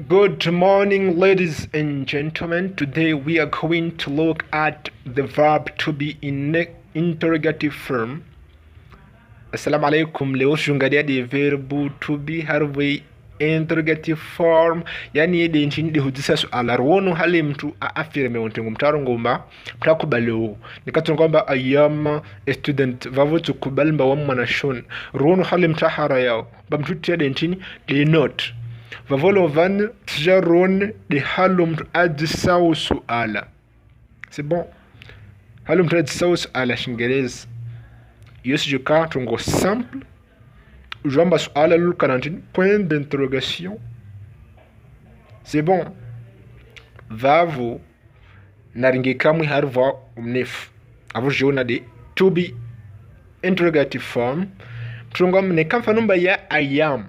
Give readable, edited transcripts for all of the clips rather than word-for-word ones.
Good morning, ladies and gentlemen. Today we are going to look at the verb to be in interrogative form. Assalamu alaikum. Leo tungalia the verb to be harwe interrogative form, yani de nchini de hujisa suala ruono hali mtu affirme untengu mtaro ngomba mtakubalo nikatu ngomba I am a student vavo tukubali mba wa mwanashon ruono hali mtahara yao bamtutia de nchini de not vavolo van tjaron de halum adisau suala. C'est bon. Halum adisau suala shingereza. Yosi juka tungo simple. Ujamba suala lul karantine point d'interrogation. C'est bon. Vavo naringe kamwi harva umnef. Avo jona de to be interrogative form. Tungo mne kamfanumba ya I am.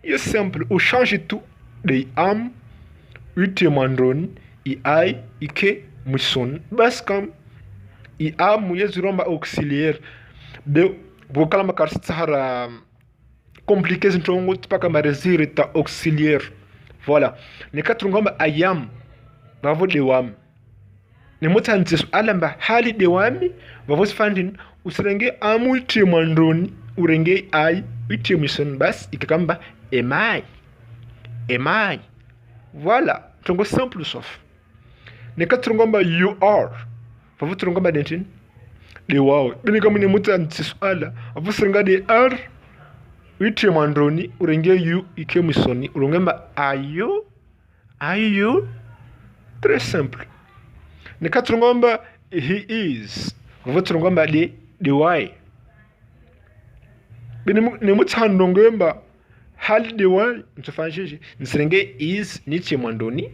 É simple, o change tout de am, ute mandron, I ai, ike, muson, bascam, I am, yezuromba auxiliaire, de vocal makar sahara compliqué, então tipaka maresir ta auxiliaire. Voilà. Ne katrungomba I am, vavo de wam. Ne mutantis alamba hali de wami, vavo fandin, usrenge amu ute mandron, urenge ai, ute muson, bas, ikakamba. Am I? Voilà. Tungo simple sauf. Neka trungomba you are. Favu trungomba dentin. De wow. Bini kama ni muta ntiswala. Favu trunga de are. Witi mandroni. Urenge you ike misoni. Urungemba are you? Très simple. Neka trungomba he is. Favu trungomba de why. Bini ni muta ndongemba hali de why ntufanjije nsrenge is niche mwandoni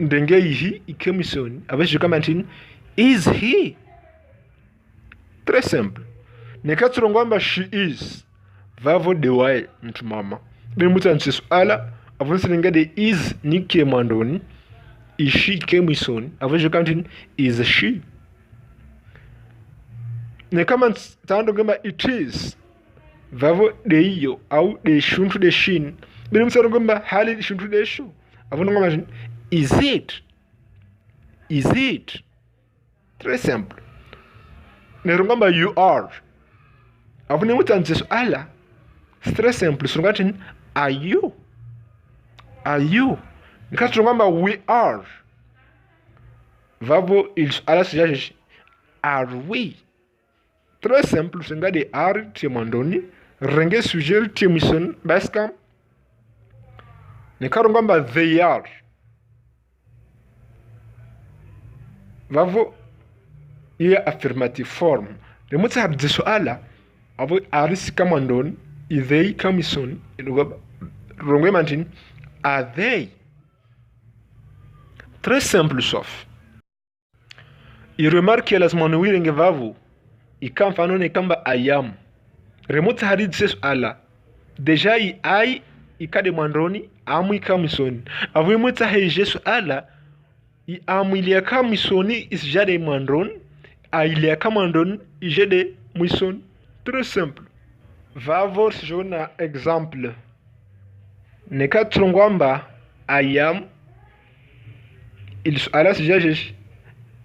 ndenge yihi ikemisoni abeshe kama ntini is he. Très simple. Nekaturongwamba she is vavo de why ntumama bimuta ntisu ala avonsrenge de is nike mwandoni ishi kemisoni abeshe kama ntini is she. Nekama tando ngamba it is vavo de iyo au de shuntu de shin bilim saro ngomba hali shuntu de shu avono ngoma is it. Très simple. Ne ngomba you are avono mutanze suala. Très simple. Sungatin are you nikatu ngomba we are vavo il ala sujaje are we. Très simple. Sungade are timandoni renge sujet timison baskam ne karongamba they are vavo iya affirmative form le mutsa habde suala avo aris kamandon they kamison rongwe mantin are they. Très simple sauf il remarque las manuirenge vavo ikamfanone kamba I am remote hadid ses ala deja I ai ikade mandroni amu ikamisoni avu muta heje su ala I amu ilia kamisoni isjade mandron a ilia kamandon ijede muison. Très simple. Va voir ce jona exemple neka trongwamba I am il su ala sjaje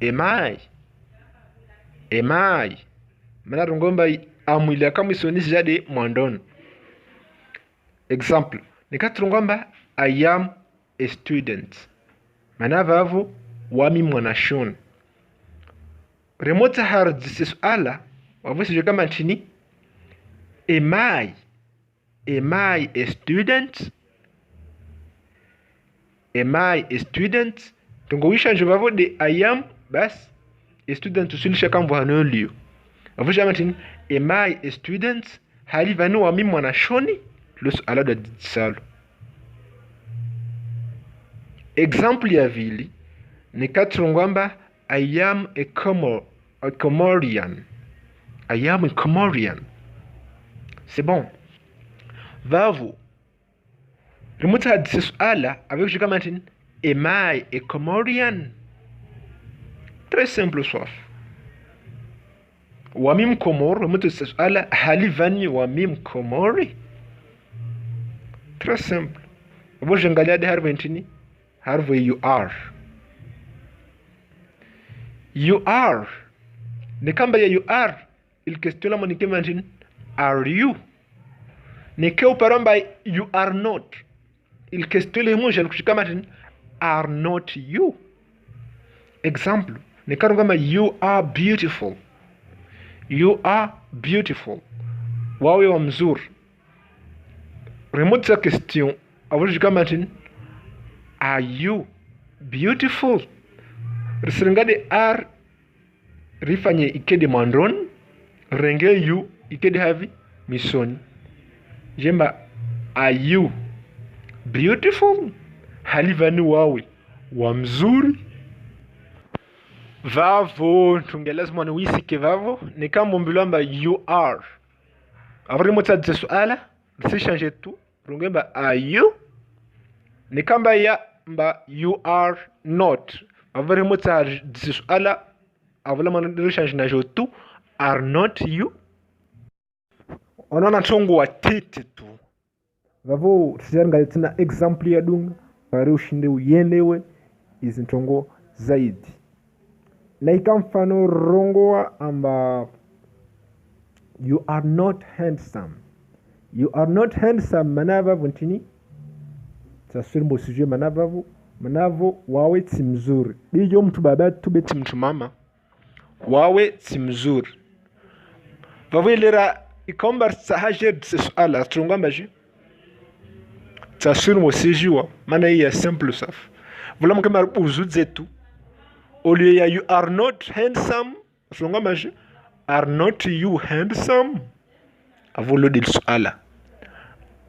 am I mana rongomba amwili kama isoni jade mwandon. Example nikatrongomba I am a student mana vavo wami mwanashon remote hard this ala wavisi kama chini am I a student tungowisha njovavo de I am bas a student usilisha kambo hanolio avusha matin am I a student hali vanu wami mwanashoni los ala da salo. Example ya vili nikatrongwamba I am a Comorian. C'est bon. Vavo remuta disu ala avec kama matin am I a Comorian. Très simple soif. Wamim Komor, hali vani wamim Komori. Très simple. Abo jangalia de harvo ntini harvo you are. You are ni kamba ya you are il question la monike mantin are you ni ke uparamba you are not il question le moja kushika mantin are not you. Example ni kama you are beautiful. You are beautiful. Wawe wa mzuri. Remote sa question avuji kama tin are you beautiful. Risingade are rifanye ikede mandron renge you ikede havi misoni. Jemba are you beautiful. Halivani wawe wa mzuri. Vavo tungelazima ni wisike vavo ni kama mbilamba you are. Avri mota de suala si changer tout rungemba are you ni kamba ya mba you are not. Avri mota de suala avula man change na jotu are not you. Onana tongo wa tete tu vavo tijanga tena example ya dunga pare ushinde uyendewe izi ntongo zaidi. Na ikamfano rongoa amba you are not handsome. You are not handsome manava vuntini tasirmbo suje manavo wawe timzuri. Bijo mtu baba tube timtu mama wawe timzuri. Vavilera ikombar sahaje suala tungamba tasirmbo sijiwa mana ya simple saf. Vula kama uzudze tu. Au lieu ya you are not handsome, are not you handsome? Avolo dil suala.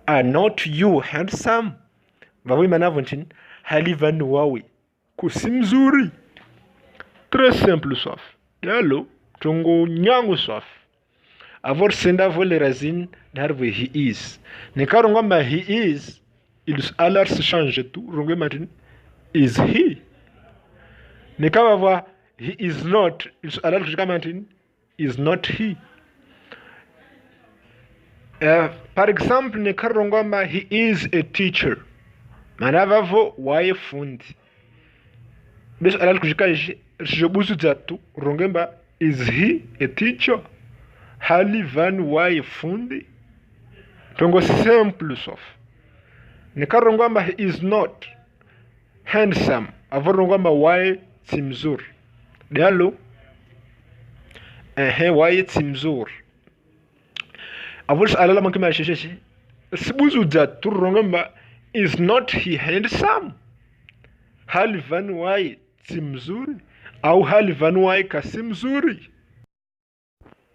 Are not you handsome? Vawi manavontin halivan wawe kusimzuri. Très simple soif. Yalo tongo nyangu soif. Avor senda vole razin darve he is. Nekarongamba he is il suala se change tout. Ronge matin is he. Ni kama va he is not alal kushikama ntini is not he. Par exemple ni karongoma he is a teacher manavavo waye fundi bis alal kushika jobusu zatu rongemba is he a teacher hali van waye fundi tongo simple sof. Ni karongoma he is not handsome avorongoma waye timzur. Diallo waye timzur. Avul alala mankima sheshe sibuzu zatu rongamba is not he handsome. Hali van waye timzuri au hali van waye kasimzuri.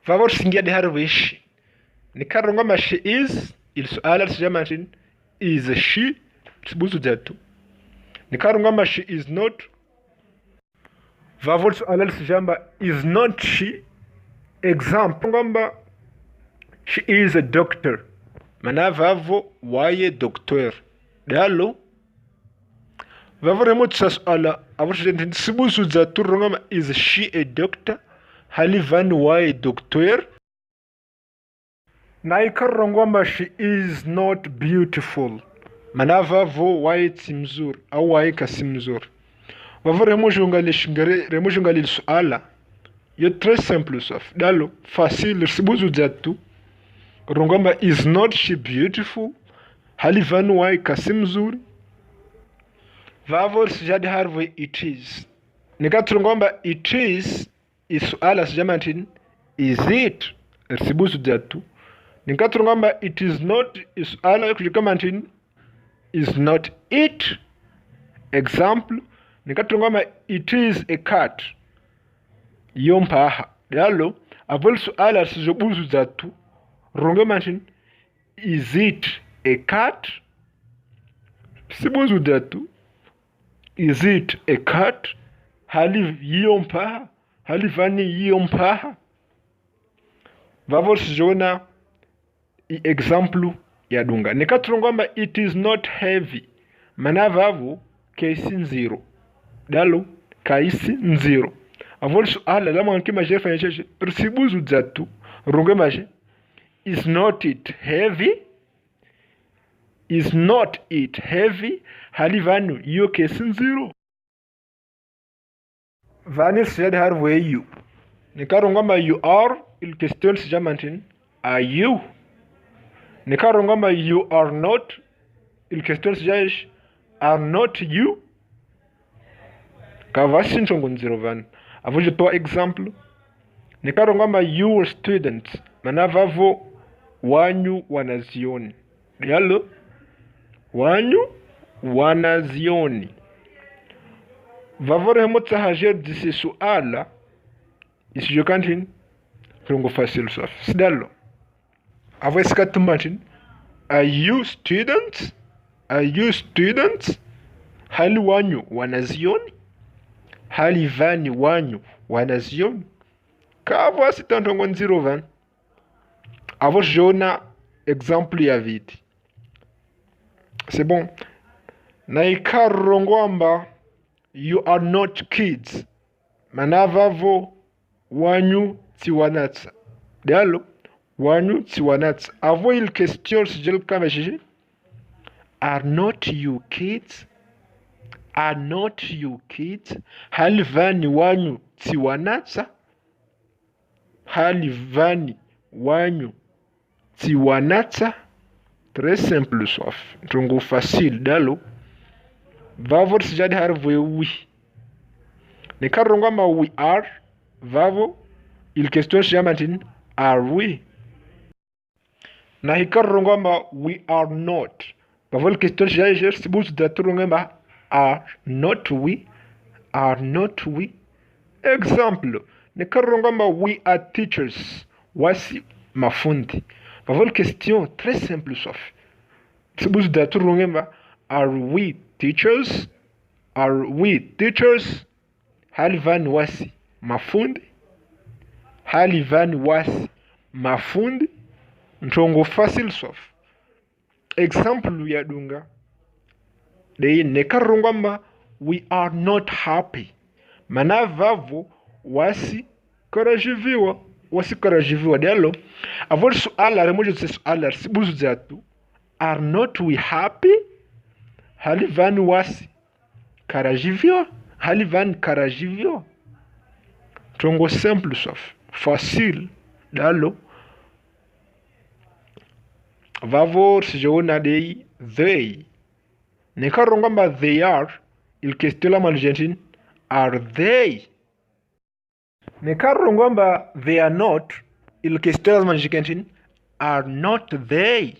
Favor singia de harwish ni karongamba she is il suala sijamatin is she sibuzu zatu. Ni karongamba she is not vavol suala sijamba is not she. Example ngamba she is a doctor mana vavo waye doctor. Dalo vavo remote suala avol sibusu za turongama is she a doctor hali van waye doctor. Na ikarongamba she is not beautiful mana vavo waye timzur au waye kasimzur. Vavo remojungali suala yo très simple sof. Dalo facile sibuzu zatu rongamba is not she beautiful hali van waye kasimzuri. Vavo sijadi harve it is nikaturongamba it is isuala sijamatin is it sibuzu zatu. Nikaturongamba it is not isuala kujikamantin is not it. Example nikaturongamba it is a cat yompaha. Dalo avol suala sijobuzu zatu rongemantin is it a cat sibuzu zatu is it a cat hali yompaha hali vani yompaha. Vavol sijona example ya dunga nikaturongamba it is not heavy mana vavo kaisi nziro. Dalo kaisi nziro avol suala lama nkima jefa yeshe sibuzu zatu rongemaje is not it heavy is not it heavy hali vanu iyo kesin zero vani sijadi harwe you nikarongamba you are il question sijamantin are you nikarongamba you are not il question sijaish are not you kavasi nchongo nziro vanu avoje toa example nikarongamba you students manavavo wanyu wanazioni yalo wanyu wanazioni vavorehemo tsahajer dise suala isijo kantin rongo facile sof sidalo avo iskatumbatin are you students hali wanyu wanazioni hali vani wanyu wanazioni kavo asitantongo nziro van avo jona exemple ya viti c'est bon na ikarongwamba you are not kids manavavo wanyu tiwanatsa dialo wanyu tiwanatsa avo il question sijel kameshishi are not you kids hali vani wanyu tiwanatsa hali vani wanyu tiwanatsa très simple sof ntongo facile dalo vavo sijadi harvo oui nikarongama we are vavo il question sijamantin are we na hikarongama we are not vavo il question sijaje sibus daturongama are not we example nikarongama we are teachers wasi mafundi vavo il question très simple sof sibus daturongama are we teachers hali vani wasi mafundi ntongo facile sof example ya dunga de nekarongamba we are not happy mana vavo wasi karajiviwa dialo avol suala remojo tse suala sibuzu zatu are not we happy hali vani wasi karajiviwa hali vani karajiviwa tongo simple sof facile dalo vavo sijoona dei they nekarongamba they are il question la malgentin are they nekarongamba they are not il question la malgentin are not they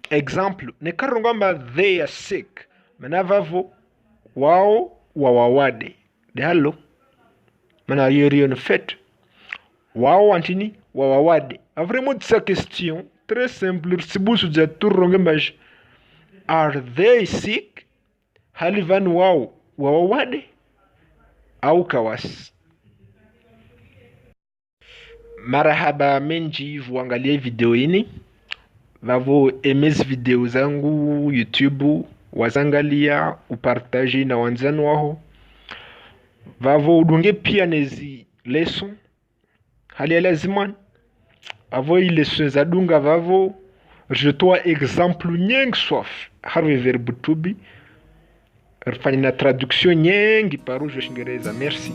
example nekarongamba they are sick mana vavo wao wawawade dalo mana yerion fait wao antini wawawade vraiment sa question très simple sibusu za turongembaj are they sick hali van wao wawawade au kawas marahaba menji vuangalie video hini vavo emes video zangu YouTube wazangalia upartaji na wanzani waho vavo udunge pia nezi lesson hali ya lazima avo i lesson za dunga vavo je toa exemple nyeng sof harwe verbe to be rfanya traduction nyengi paru jo Shingereza merci